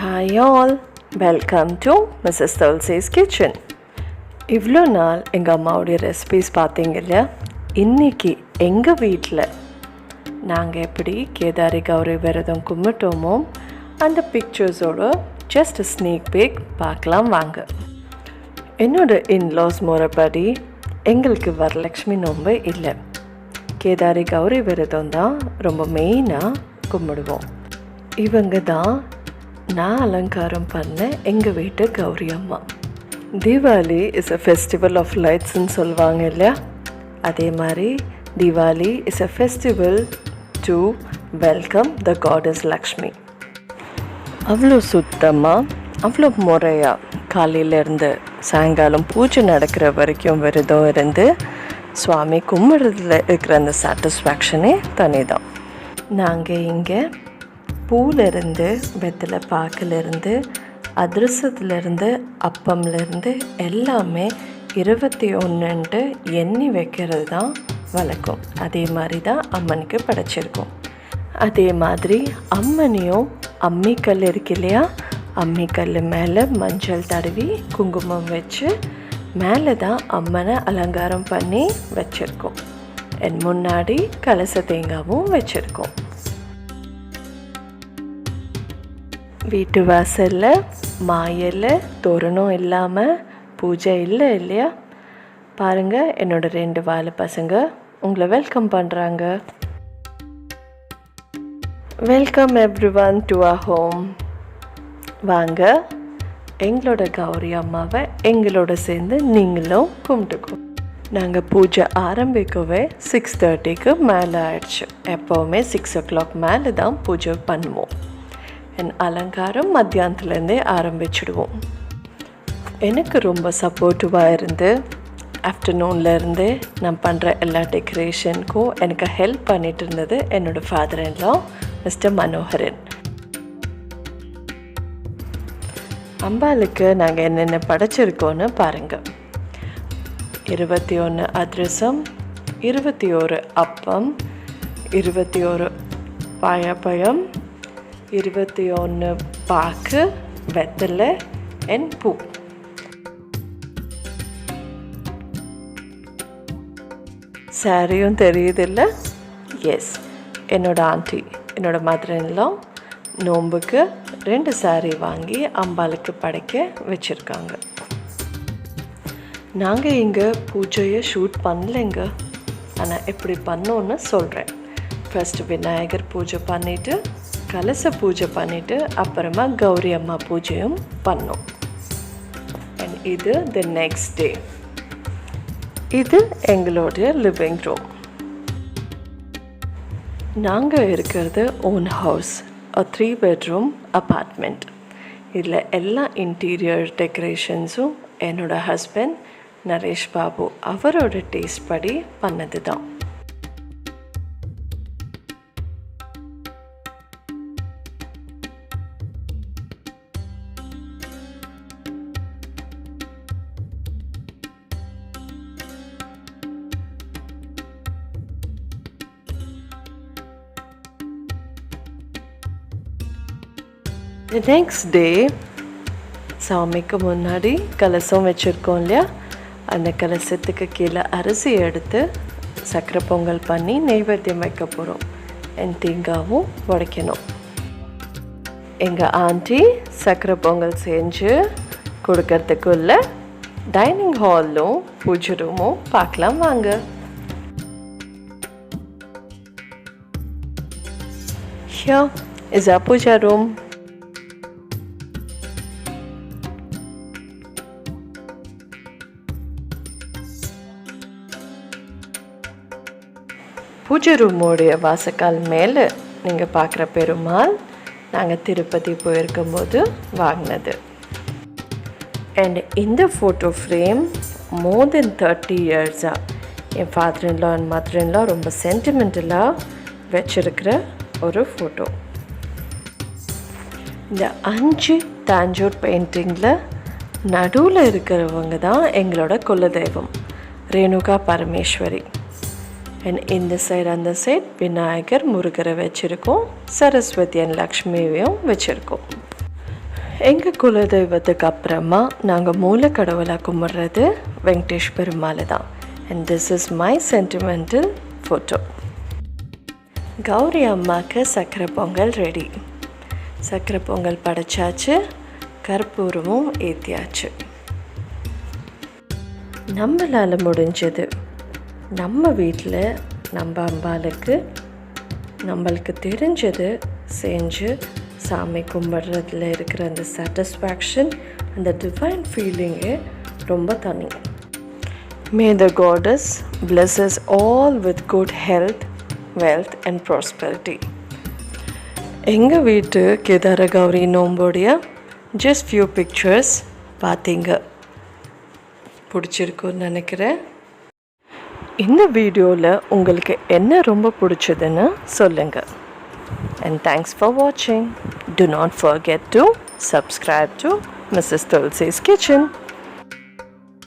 Hi all, welcome to Mrs. Thulasi's kitchen. இவ்வளோ நாள் எங்கள் அம்மாவுடைய ரெசிபீஸ் பார்த்தீங்க இல்லையா? இன்றைக்கி எங்கள் வீட்டில் நாங்கள் எப்படி கேதாரி கௌரி விரதம் கும்பிட்டோமோ அந்த பிக்சர்ஸோட ஜஸ்ட் ஸ்னீக் பீக் பார்க்கலாம் வாங்க. என்னோடய இன்லாஸ் முறைப்படி எங்களுக்கு வரலக்ஷ்மி நோன்பு இல்லை, கேதாரி கௌரி விரதம் தான் ரொம்ப மெயினாக கும்பிடுவோம். இவங்க தான் நான் அலங்காரம் பண்ண எங்கள் வீட்டு கௌரி அம்மா. Deepavali is a festival of லைட்ஸ்ன்னு சொல்லுவாங்க இல்லையா? அதே மாதிரி Deepavali is a festival to welcome the goddess Lakshmi. அவ்வளோ சுத்தமாக அவ்வளோ முறையாக காலையிலேருந்து சாயங்காலம் பூஜை நடக்கிற வரைக்கும் விரதம் இருந்து சுவாமி கும்பிட்றதுல இருக்கிற அந்த சாட்டிஸ்ஃபேக்ஷனே தனி தான். நாங்கள் இங்கே பூவிலேருந்து வெத்தலை பாக்கிலேருந்து அதிரசத்துலேருந்து அப்பம்லேருந்து எல்லாமே 21 எண்ணி வைக்கிறது தான் வழக்கம். அதே மாதிரி தான் அம்மனுக்கு படைச்சிருக்கோம். அதே மாதிரி அம்மனையும் அம்மிக்கல் இருக்கு இல்லையா, அம்மிக்கல் மேலே மஞ்சள் தடவி குங்குமம் வச்சு மேலே தான் அம்மனை அலங்காரம் பண்ணி வச்சுருக்கோம். என் முன்னாடி கலச தேங்காவும் வச்சுருக்கோம். வீட்டு வாசலில் மாயில தோரணம் இல்லாமல் பூஜை இல்லை இல்லையா? பாருங்கள், என்னோடய 2 வாழை பசங்க உங்களை வெல்கம் பண்ணுறாங்க. Welcome everyone to our home. வாங்க, எங்களோட கௌரி அம்மாவை எங்களோட சேர்ந்து நீங்களும் கும்பிட்டுக்கோ. நாங்கள் பூஜை ஆரம்பிக்கவே 6:30க்கு மேலே ஆயிடுச்சு. எப்போவுமே 6 o'clock மேலே தான் பூஜை பண்ணுவோம். என் அலங்காரம் மத்தியானத்துலேருந்தே ஆரம்பிச்சிடுவோம். எனக்கு ரொம்ப சப்போர்ட்டிவாக இருந்து ஆஃப்டர்நூன்லேருந்தே நான் பண்ணுற எல்லா டெக்கரேஷனுக்கும் எனக்கு ஹெல்ப் பண்ணிகிட்டு இருந்தது என்னோடய father in law mister Manoharan. அம்பாளுக்கு நாங்கள் என்னென்ன படைச்சிருக்கோன்னு பாருங்கள். 21 அதிரசம், 21 அப்பம், 21 வாழைப்பழம், 21 பாக்கு, வெத்தலை அண்ட் பூ. சாரியும் தெரியுதில்ல? எஸ், என்னோடய ஆண்டி, என்னோடய மதர்-இன்-லா நோம்புக்கு 2 சாரி வாங்கி அம்பாளுக்கு படைக்க வச்சுருக்காங்க. நாங்கள் இங்கே பூஜையை ஷூட் பண்ணலைங்க, ஆனால் எப்படி பண்ணோன்னு சொல்கிறேன். ஃபஸ்ட்டு விநாயகர் பூஜை பண்ணிவிட்டு கலச பூஜை பண்ணிவிட்டு அப்புறமா கௌரி அம்மா பூஜையும் பண்ணோம். அண்ட் இது த நெக்ஸ்ட் டே. இது எங்களுடைய லிவிங் ரூம். நாங்கள் இருக்கிறது own house, a 3 bedroom apartment. இதில் எல்லா இன்டீரியர் டெக்கரேஷன்ஸும் என்னோடய ஹஸ்பண்ட் நரேஷ் பாபு அவரோட டேஸ்ட் படி பண்ணது தான். The next day சாமிக்கு முன்னாடி கலசம் வச்சுருக்கோம் இல்லையா, அந்த கலசத்துக்கு கீழே அரிசி எடுத்து சக்கரை பொங்கல் பண்ணி நெய்வேத்தியம் வைக்க போகிறோம். என் தேங்காவும் உடைக்கணும். எங்கள் ஆண்டி சக்கரை பொங்கல் செஞ்சு கொடுக்கறதுக்குள்ள டைனிங் ஹாலும் பூஜை ரூமும் பார்க்கலாம் வாங்க. Here is our puja room. பூஜை ரூமோடைய வாசக்கால் மேலே நீங்கள் பார்க்குற பெருமாள் நாங்கள் திருப்பதி போயிருக்கும்போது வாங்கினது. அண்ட் இந்த ஃபோட்டோ ஃப்ரேம் மோர் தென் 30 இயர்ஸாக என் ஃபாதர்-இன்-லா அண்ட் மதர்-இன்-லா ரொம்ப சென்டிமெண்டலாக வச்சுருக்கிற ஒரு ஃபோட்டோ. இந்த 5 தாஞ்சூர் பெயிண்டிங்கில் நடுவில் இருக்கிறவங்க தான் எங்களோட குலதெய்வம் ரேணுகா பரமேஸ்வரி. அண்ட் இந்த சைடு அந்த சைட் விநாயகர் முருகரை வச்சுருக்கோம், சரஸ்வதி அண்ட் லக்ஷ்மியையும் வச்சுருக்கோம். எங்கள் குலதெய்வத்துக்கு அப்புறமா நாங்கள் மூல கடவுளாக கும்பிட்றது வெங்கடேஷ் பெருமாள் தான். And this is my sentimental photo. Gowri அம்மாவுக்கு சக்கரை பொங்கல் ரெடி. சக்கரை பொங்கல் படைச்சாச்சு, கற்பூரமும் ஏற்றியாச்சு. நம்மளால் முடிஞ்சது நம்ம வீட்டில் நம்ம அம்பாளுக்கு நம்மளுக்கு தெரிஞ்சது செஞ்சு சாமி கும்பிட்றதுல இருக்கிற அந்த சாட்டிஸ்ஃபேக்ஷன், அந்த டிவைன் ஃபீலிங்கே ரொம்ப தனி. மே த goddess bless us all with good health, wealth and prosperity. எங்கள் வீட்டு Kedara Gowri நோம்போடைய just few pictures பார்த்தீங்க, பிடிச்சிருக்குன்னு நினைக்கிறேன். இந்த வீடியோவில் உங்களுக்கு என்ன ரொம்ப பிடிச்சதுன்னு சொல்லுங்கள். And thanks for watching. Do not forget to subscribe to Mrs. Thulasi's Kitchen.